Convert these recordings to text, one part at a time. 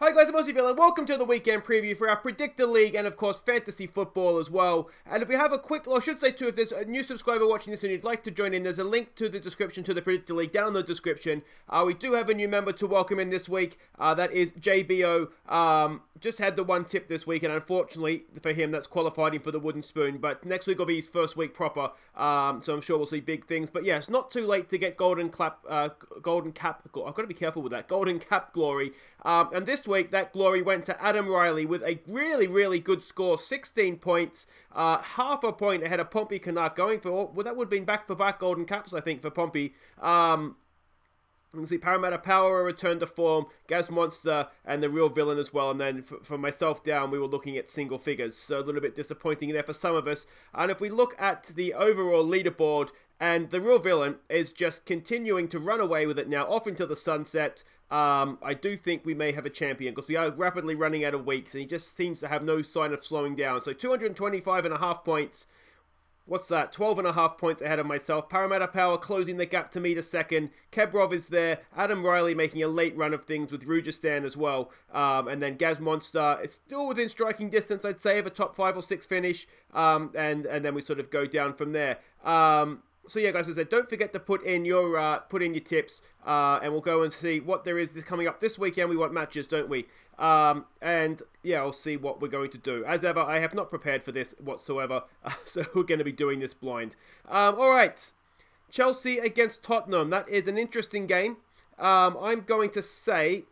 Hi guys, I'm Aussie Villain. Welcome to the weekend preview for our Predictor League and of course Fantasy Football as well. And if we have a quick, or I should say too, if there's a new subscriber watching this and you'd like to join in, there's a link to the description to the Predictor League down in the description. We do have a new member to welcome in this week. That is JBO. Just had the one tip this week and unfortunately for him that's qualified him for the wooden spoon. But next week will be his first week proper. So I'm sure we'll see big things. But yeah, it's not too late to get golden cap. I've got to be careful with that. Golden cap glory. And this week that glory went to Adam Riley with a really good score, 16 points, half a point ahead of Pompey Canuck, going for, well, that would have been back-for-back golden caps, I think, for Pompey. You can see Parramatta Power returned to form, Gaz Monster, and the Real Villain as well. And then for myself down, we were looking at single figures. So a little bit disappointing there for some of us. And if we look at the overall leaderboard, and the Real Villain is just continuing to run away with it now, off into the sunset. I do think we may have a champion because we are rapidly running out of weeks and he just seems to have no sign of slowing down. So 225.5 points. What's that? 12.5 points ahead of myself. Parramatta Power closing the gap to me to second. Kebrov is there. Adam Riley making a late run of things with Rujistan as well. And then Gaz Monster. It's still within striking distance, I'd say, of a top 5 or 6 finish. And then we sort of go down from there. So yeah, guys, as I said, don't forget to put in your tips, and we'll go and see what there is coming up this weekend. We want matches, don't we? And yeah, I'll see what we're going to do. As ever, I have not prepared for this whatsoever, so we're going to be doing this blind. All right, Chelsea against Tottenham. That is an interesting game. I'm going to say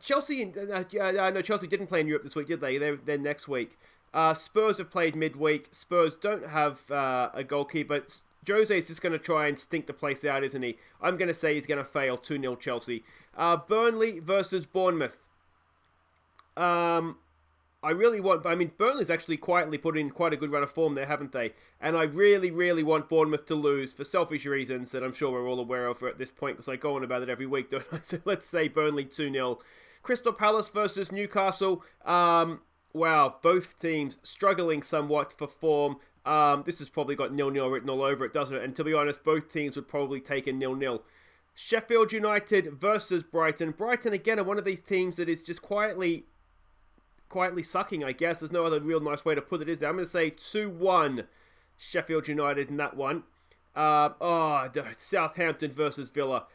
Chelsea. No, Chelsea didn't play in Europe this week, did they? They're next week. Spurs have played midweek. Spurs don't have a goalkeeper. Jose is just going to try and stink the place out, isn't he? I'm going to say he's going to fail 2-0 Chelsea. Burnley versus Bournemouth. Burnley's actually quietly put in quite a good run of form there, haven't they? And I really want Bournemouth to lose for selfish reasons that I'm sure we're all aware of at this point because I go on about it every week, don't I? So let's say Burnley 2-0. Crystal Palace versus Newcastle. Wow, both teams struggling somewhat for form. This has probably got 0-0 written all over it, doesn't it? And to be honest, both teams would probably take a 0-0. Sheffield United versus Brighton. Brighton, again, are one of these teams that is just quietly sucking, I guess. There's no other real nice way to put it, is there? I'm going to say 2-1 Sheffield United in that one. Southampton versus Villa.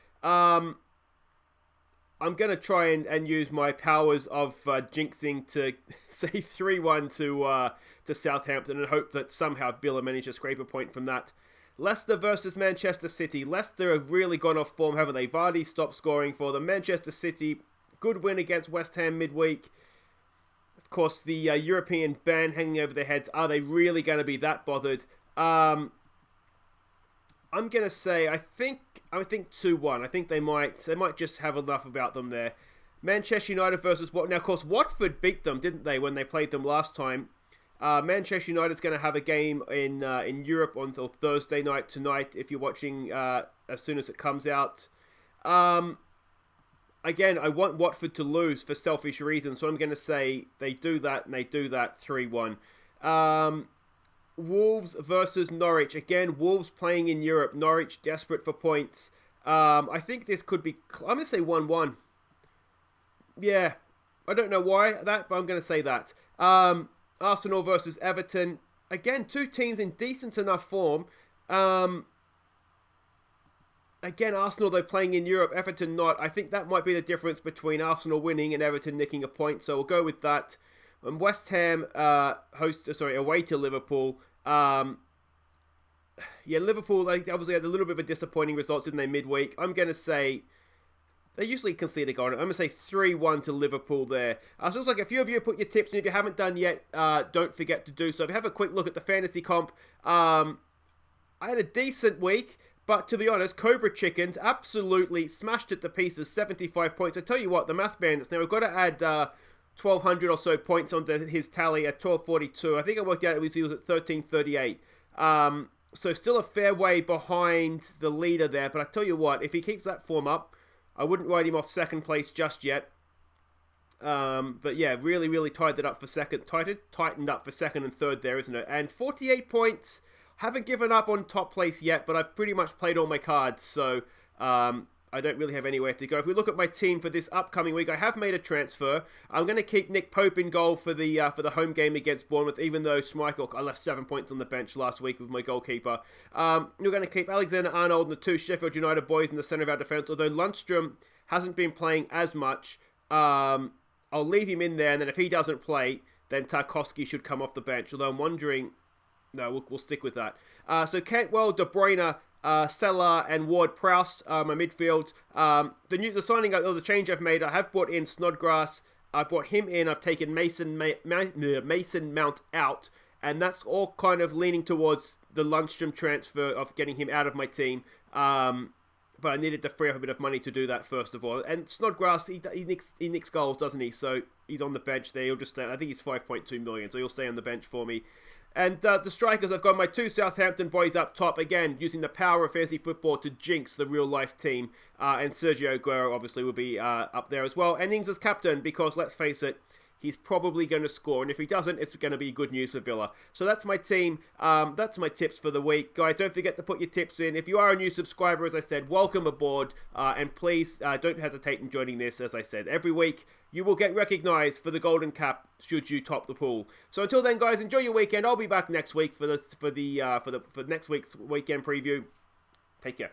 I'm going to try and use my powers of jinxing to say 3-1 to Southampton and hope that somehow Villa manage to scrape a point from that. Leicester versus Manchester City. Leicester have really gone off form, haven't they? Vardy stopped scoring for them. Manchester City, good win against West Ham midweek. Of course, the European ban hanging over their heads. Are they really going to be that bothered? I'm going to say, I think 2-1. I think they might just have enough about them there. Manchester United versus Now, of course, Watford beat them, didn't they, when they played them last time? Manchester United's going to have a game in Europe until Thursday night tonight, if you're watching as soon as it comes out. Again, I want Watford to lose for selfish reasons, so I'm going to say they do that, and they do that 3-1. Wolves versus Norwich. Again, Wolves playing in Europe. Norwich desperate for points. I think this could be... I'm going to say 1-1. Yeah. I don't know why that, but I'm going to say that. Arsenal versus Everton. Again, two teams in decent enough form. Again, Arsenal, though, playing in Europe. Everton not. I think that might be the difference between Arsenal winning and Everton nicking a point. So we'll go with that. And West Ham away to Liverpool. Liverpool, they obviously had a little bit of a disappointing result, didn't they, midweek? I'm going to say, they usually concede a goal. I'm going to say 3-1 to Liverpool there. So it looks like a few of you put your tips, and if you haven't done yet, don't forget to do so. If you have a quick look at the fantasy comp, I had a decent week, but to be honest, Cobra Chickens absolutely smashed it to pieces, 75 points. I tell you what, the Math Bandits, now we've got to add 1,200 or so points onto his tally at 1,242. I think I worked out he was at 1,338. So still a fair way behind the leader there. But I tell you what, if he keeps that form up, I wouldn't write him off second place just yet. But yeah, really tightened up for second and third there, isn't it? And 48 points. Haven't given up on top place yet, but I've pretty much played all my cards. So I don't really have anywhere to go. If we look at my team for this upcoming week, I have made a transfer. I'm going to keep Nick Pope in goal for the home game against Bournemouth, even though Schmeichel, I left 7 points on the bench last week with my goalkeeper. We're going to keep Alexander-Arnold and the 2 Sheffield United boys in the centre of our defence, although Lundstrom hasn't been playing as much. I'll leave him in there, and then if he doesn't play, then Tarkowski should come off the bench, although I'm wondering... No, we'll stick with that. So Cantwell, De Bruyne, Salah and Ward-Prowse, my midfield. The signing or the change I've made, I have brought in Snodgrass. I brought him in. I've taken Mason Mount out, and that's all kind of leaning towards the Lundstrom transfer of getting him out of my team. But I needed to free up a bit of money to do that first of all. And Snodgrass, he nicks goals, doesn't he? So he's on the bench there. He'll just stay. I think he's 5.2 million, so he'll stay on the bench for me. And the strikers, I've got my 2 Southampton boys up top, again, using the power of fantasy football to jinx the real-life team. And Sergio Aguero, obviously, will be up there as well. And Ings as captain, because, let's face it, he's probably going to score. And if he doesn't, it's going to be good news for Villa. So that's my team. That's my tips for the week. Guys, don't forget to put your tips in. If you are a new subscriber, as I said, welcome aboard. And please don't hesitate in joining this, as I said. Every week, you will get recognised for the Golden Cap should you top the pool. So until then, guys, enjoy your weekend. I'll be back next week for next week's weekend preview. Take care.